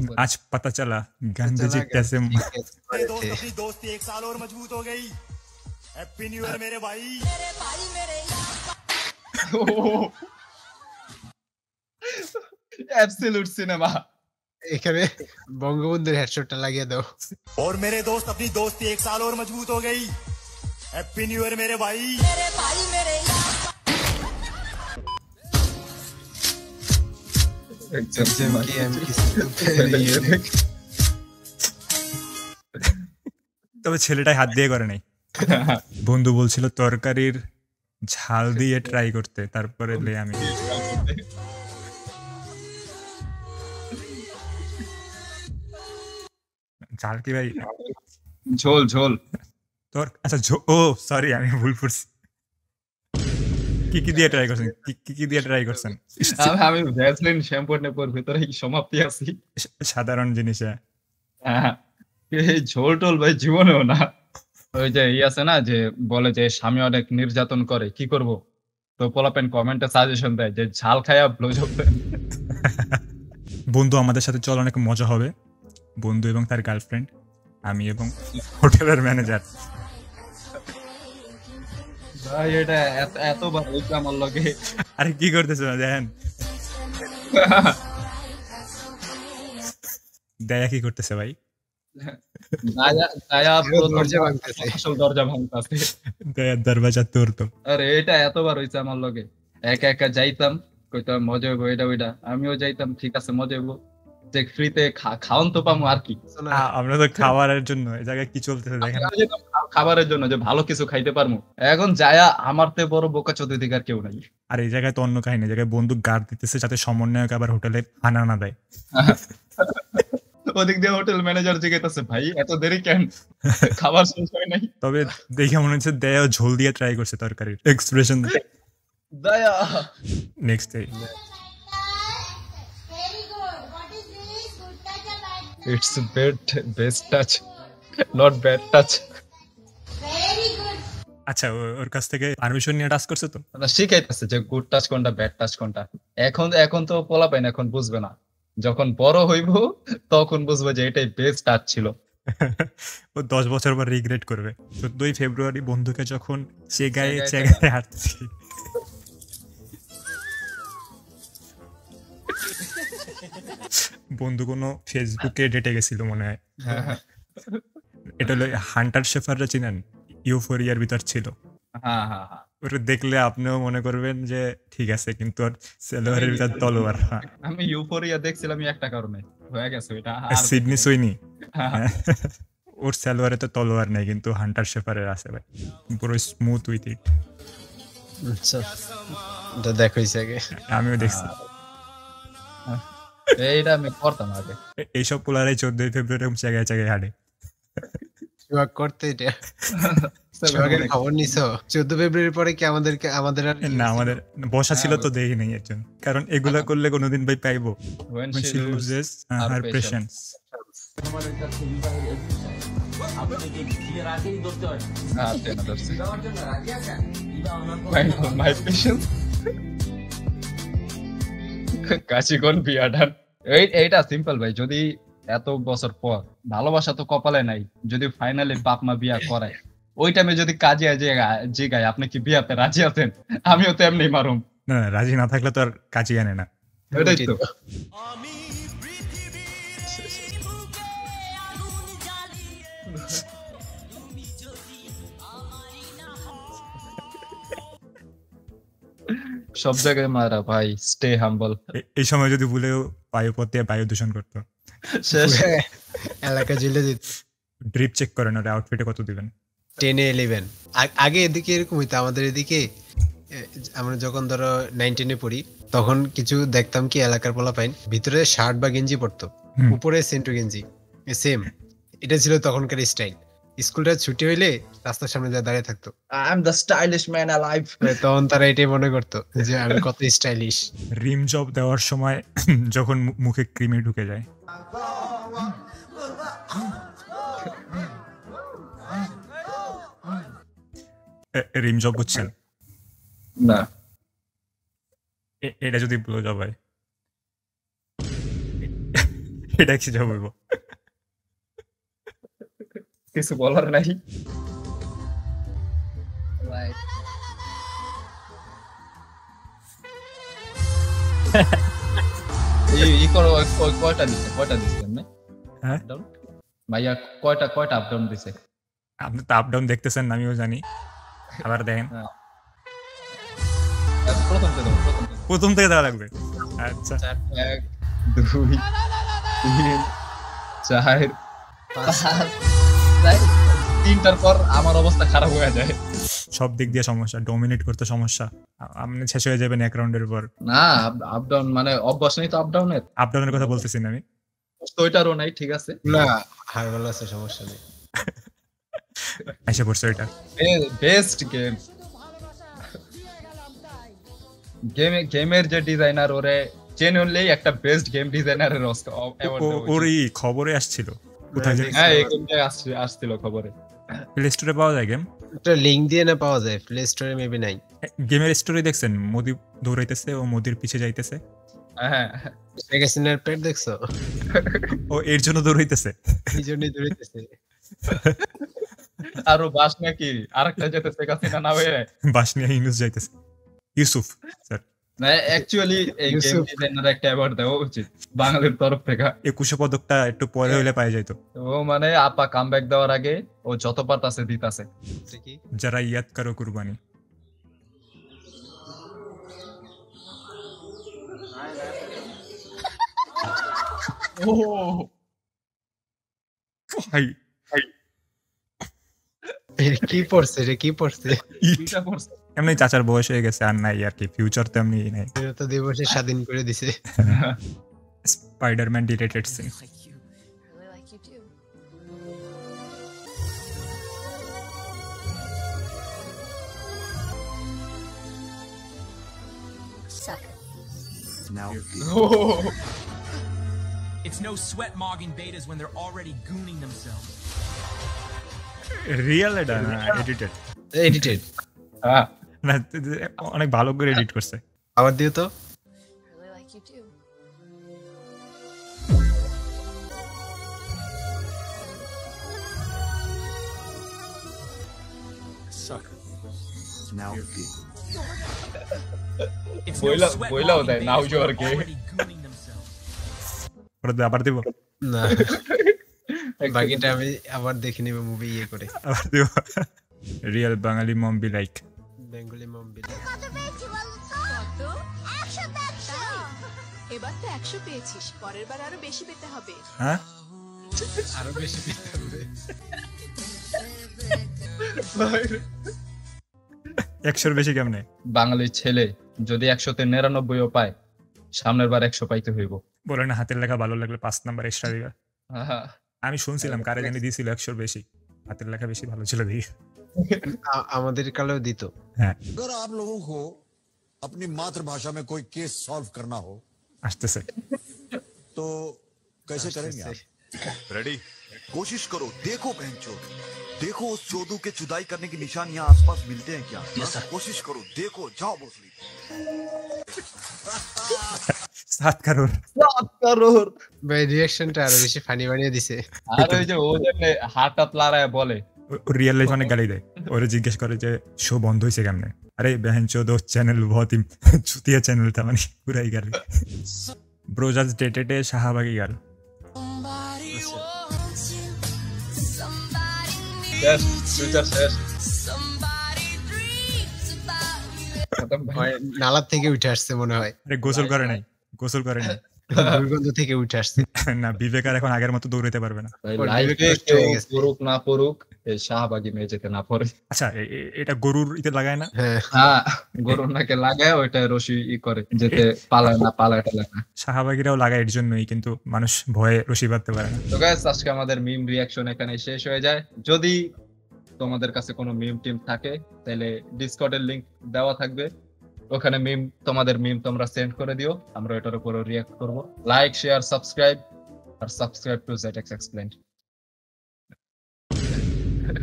आज पता चला गांधी जी कैसे दोस्त अपनी दोस्ती 1 साल और मजबूत हो गई। हैप्पी न्यू ईयर मेरे भाई। Absolute cinema. এখানে বঙ্গবন্ধুর হেডশটটা লাগিয়ে দাও। और मेरे दोस्त अपनी दोस्ती 1 साल और मजबूत हो गई। हैप्पी न्यू ईयर मेरे भाई। তবে ছেলেটাই হাত দিয়ে করে নাই। বন্ধু বলছিল তরকারির ঝাল দিয়ে ট্রাই করতে, তারপরে আমি ঝাল কি ভাই? ঝোল ঝোল তোর আচ্ছা ও সরি আমি ভুল করছি। কি দিয়ে ট্রাই করছেন? কি দিয়ে ট্রাই করছেন? আমি ভ্যাসলিন শ্যাম্পু নেপর ভিতরে কি সমাপ্তি আছে সাধারণ জিনিসে। এই ঝোল টোল ভাই জীবনেও না। ওই যে আছে না যে বলে যে স্বামী অনেক নির্যাতন করে, কি করব? তো পোলাপেন কমেন্টে সাজেশন দেয় যে ঝাল খায়া ব্লোজব দেন। বন্ধু আমাদের সাথে চল, অনেক মজা হবে। বন্ধু এবং তার গার্লফ্রেন্ড, আমি এবং হোটেলের ম্যানেজার। ভাই এটা এতবার হইছে আমার লগে। আরে কি করতেছ দেখেন, দয়া কি করতেছে ভাই? দরজা ভাঙতেছে, দরজা তোড়তো। আরে এটা এতবার হইছে আমার লগে। একা একা যাইতাম, কইতাম মজা হইব এটা ওইটা, আমিও যাইতাম, ঠিক আছে মজা হইব, যে ফ্রিতে খাওয়ান তো পামু আর কি। আমরা তো খাবারের জন্য এই জায়গায় কি চলতেছে দেখেন, খাবারের জন্য যে ভালো কিছু খাইতে পারমু। এখন যায়া আমার তে বড় বোকা চোদ দিকার কেউ নাই। আর এই জায়গায় তো অন্য কাহিনী, জায়গায় বন্দুক গার্ড দিতেছে যাতে সমন্বয়ক আবার হোটেলে আনা না দেয়। ওদিক দিয়ে হোটেল ম্যানেজার জিজ্ঞাসা, ভাই এত দেরি কেন, খাবার শেষ হয় নাই? তবে দেখে মনে হচ্ছে দেয়া ঝোল দিয়ে ট্রাই করছে তরকারির এক্সপ্রেশন। দয়া next day It's best touch, not bad touch. আচ্ছা ওর কাছ থেকে পারমিশন নিয়ে টাচ করছে তো, শিখাইতেছে যে গুড টাচ কোনটা ব্যাড টাচ কোনটা। এখন তো পোলা পাই না, এখন বুঝবে না, যখন বড় হইব তখন বুঝবে যে এটাই বেস্ট টাচ ছিল। ও 10 বছর পর রিগ্রেট করবে। 14 ফেব্রুয়ারি বন্ধুকে যখন চেগায় হাঁটছি, বন্ধু কোনো ফেসবুকে ডেটে গেছিল মনে হয়। এটা হলো হান্টার শেফাররা চিনেন, ইউফোরিয়ার ভিতর ছিল। ওটা দেখলে আপনিও মনে করবেন যে ঠিক আছে, কিন্তু ওর সেলোয়ারের ভিতর তলোয়ার। আমি ইউফোরিয়া দেখছিলাম একটা কারণে, হয়ে গেছে এটা সিডনি সুইনি। ওর সেলোয়ারে তো তলোয়ার নেই, কিন্তু হান্টার শেফারের আছে ভাই, পুরো স্মুথ উইথ ইট। আচ্ছা এটা দেখাইছে আগে, আমিও দেখছি। এইটা আমি করতাম আগে। এইসব পোলারাই 14 ফেব্রুয়ারি জায়গায় জায়গায় হাঁটে করতে। এটা খবর নিছো 14 ফেব্রুয়ারির পরে কি আমাদের না, আমাদের বসা ছিল তো দেখি নাই একজন, কারণ এগুলা করলে কোনোদিন ভাই পাইবো। When she loses her patience. My patience. কাশিগণ বিয়াডান। এইটা সিম্পল ভাই, যদি এত বছর পর ভালোবাসা তো কপালে নাই, যদি ফাইনালি বাপ মা বিয়া করায়, ওই টাইমে যদি কাজে জিগায় আপনি কি বিয়াতে রাজি আছেন, আমিও তো এমনি মারুম। না রাজি না থাকলে তো আর কাজে আনে না। এটাই তো। সব জায়গায় মারা ভাই, স্টে হাম্বল। এই সময় যদি ভুলেও বায়ুপথে বায়ু দূষণ করতো, এলাকা জেলে দিত। ড্রিপ চেক করেন, ওর আউটফিটে কত দিবেন? 10-11। আগে এদিকে এরকম হইতো আমাদের এদিকে, আমরা যখন ধরো 9-10 পড়ি তখন কিছু দেখতাম কি এলাকার পোলা পাইন ভিতরে শার্ট বা গেঞ্জি পরতো, উপরে সেন্টু গেঞ্জি, সেম। এটা ছিল তখনকার স্টাইল। স্কুলটা ছুটি হইলে রাস্তার সামনে যা দাঁড়িয়ে থাকতো, I am the stylish man alive. তখন তারা এটাই মনে করতো যে আমি কত স্টাইলিশ। রিম জব দেওয়ার সময় যখন মুখে ক্রিমে ঢুকে যায়, রিম জব বুঝছেন না? এটা যদি ব্লো জব হয়, এটা কি যা বলবো, কিছু বলার নাই। ই করো, কয়টা দিছে এমনি? হ্যাঁ ভাইয়া কয়টা আপ ডাউন দিছে? আপনি তো আপ ডাউন দেখতেছেন, আমিও জানি, আবার দেখেন। প্রথম থেকে দেওয়া লাগবে। আচ্ছা 1 2 3 4 5 তিনটার পর আমার অবস্থা খারাপ হয়ে যায়। সব দিক দিয়ে সমস্যা, ডমিনেট করতে সমস্যা, আপনি শেষ হয়ে যাবেন এক রাউন্ডের পর। না আপ ডাউন মানে অভ্যাস নেই তো আপ ডাউনের। আপ ডাউনের কথা বলতেছি না আমি, ওইটারও নাই, ঠিক আছে না হারবাল আছে, সমস্যা নেই। এসে পড়ছে এটা বেস্ট গেমের যে ডিজাইনার ওরে জেনুইনলি একটা বেস্ট গেম ডিজাইনারের অ্যাওয়ার্ড দেওয়া ওর খবরে আসছিল কোথায় জানি। হ্যাঁ এই গেমটা আসছিল খবরে। প্লে স্টোরে পাওয়া যায় গেম, একটা লিংক দিয়ে না পাওয়া যায়, প্লে স্টোরে মেবি নাই। গেমের স্টোরি দেখছেন, মোদি দৌড়াইতেছে, ও মোদির পিছে যাইতেছে। হ্যাঁ ম্যাগাজিনের পেট দেখছো? ও এর জন্য দৌড়াইতেছে, এই জন্যই দৌড়াইতেছে। আরো বাস নাকি আরেকটা যেতেছে কাছে না না হয়ে বাস নিয়ে ইউনুস যাইতেছে। ইউসুফ স্যার, না অ্যাকচুয়ালি এই গেম ডিজাইনার একটা অ্যাওয়ার্ড দেওয়া উচিত বাঙালির তরফ থেকে। 21 পদকটা একটু পরে হইলে পাওয়া যাইতো। ও মানে আপা কামব্যাক দেওয়ার আগে ও যত পারতাছে দিতাছে। যারা ইয়াদ করো কুরবানি। ও ভাই কি পড়ছে রে, কি পড়ছে? এটা পড়ছে এমনি চাচার বয়স হয়ে গেছে, আর নাই আর কি, ফিউচার তো এমনি নাই। তো দিবসে স্বাধীন করে দিছে। Spiderman deleted scene. It's no sweat mogging betas when they're already gooning themselves. Real এটা না এডিটেড? এডিটেড। হ্যাঁ না অনেক ভালো করে এডিট করছে। আবার দিও তো। It's no sweat boila mogging hotai, betas now when you are they're gay. already gooning themselves. ওটা আবার দিব, না বাকিটা আমি আবার দেখে নিব মুভি ইয়ে করে। আবার দিব। Real Bangali mom be like. Bengali mom বিলে এবার তো 100 পেয়েছিস, পরের বার আরো বেশি পেতে হবে। হ্যাঁ আরো বেশি পেতে হবে। 100 বেশি কেমনে? বাঙালি ছেলে যদি 100-তে 99ও পায়, সামনের বার 100 পাইতে হইব। বলে না হাতের লেখা ভালো লাগলে 5 নাম্বার এক্সট্রা দিবা। হ্যাঁ আমি শুনছিলাম কারে জানি দিছিল 100 বেশি, হাতের লেখা বেশি ভালো ছিল দেখি। আমাদের কালেও দিত। হ্যাঁ अगर आप लोगों को अपनी मातृभाषा में कोई केस सॉल्व करना हो আসতেছে। तो कैसे करेंगे आप? रेडी? कोशिश करो, देखो बहनचोद, देखो उस चोदू के चुदाई करने के निशान यहाँ आसपास मिलते हैं क्या? कोशिश करो, देखो, जाओ भोसली। 7 কারোর ভাই রিঅ্যাকশনটা আরো বেশি ফানি বানিয়ে দিছে। আর ওই যে ও যেমনে হাতটা লাড়ায় বলে, রিয়েল লাইফ অনেক গালি দেয়। ওরে জিজ্ঞেস করে যে শো বন্ধ হয়েছে কেমনে, আরে बहन चोद চ্যানেল बहुत ही चुतिया चैनल था, মানে পুরাই গালি। ব্রো জাস্ট ডেটেড এ শাহবাগী গাল। শেষ ফিউচার শেষ। খতম ভাই। নালা থেকে উঠে আসছে মনে হয়, আরে গোসল করে নাই, গোসল করে নাই। দুর্গন্ধ থেকে উঠে আসছে। না বিবেক আর এখন আগের মতো দৌড়াতে পারবে না। ভাই ওর লাইফে বিবেক নষ্ট কেউ হয়ে গেছে। পড়ুক না পড়ুক, এই শাহবাগী মেয়ে যেতে না পড়ে। আচ্ছা এটা গরুর ইতে লাগায় না? হ্যাঁ হ্যাঁ গরুর নাকে লাগায় ওইটা রশি করে যেতে পালায় না, পালাটা লাগে না। শাহবাগীরাও লাগায় এর জন্যই, কিন্তু মানুষ ভয়ে রশি বাঁধতে পারে না। তো গাইস আজকে আমাদের মিম রিঅ্যাকশন এখানে শেষ হয়ে যায়। যদি তোমাদের কাছে কোনো মিম টিম থাকে তাহলে ডিসকর্ডের লিংক দেওয়া থাকবে, ওখানে তোমাদের মিম তোমরা সেন্ড করে দিও, আমরা এটার উপর রিঅ্যাক্ট করব। লাইক শেয়ার সাবস্ক্রাইব, আর সাবস্ক্রাইব টু ZX Explained।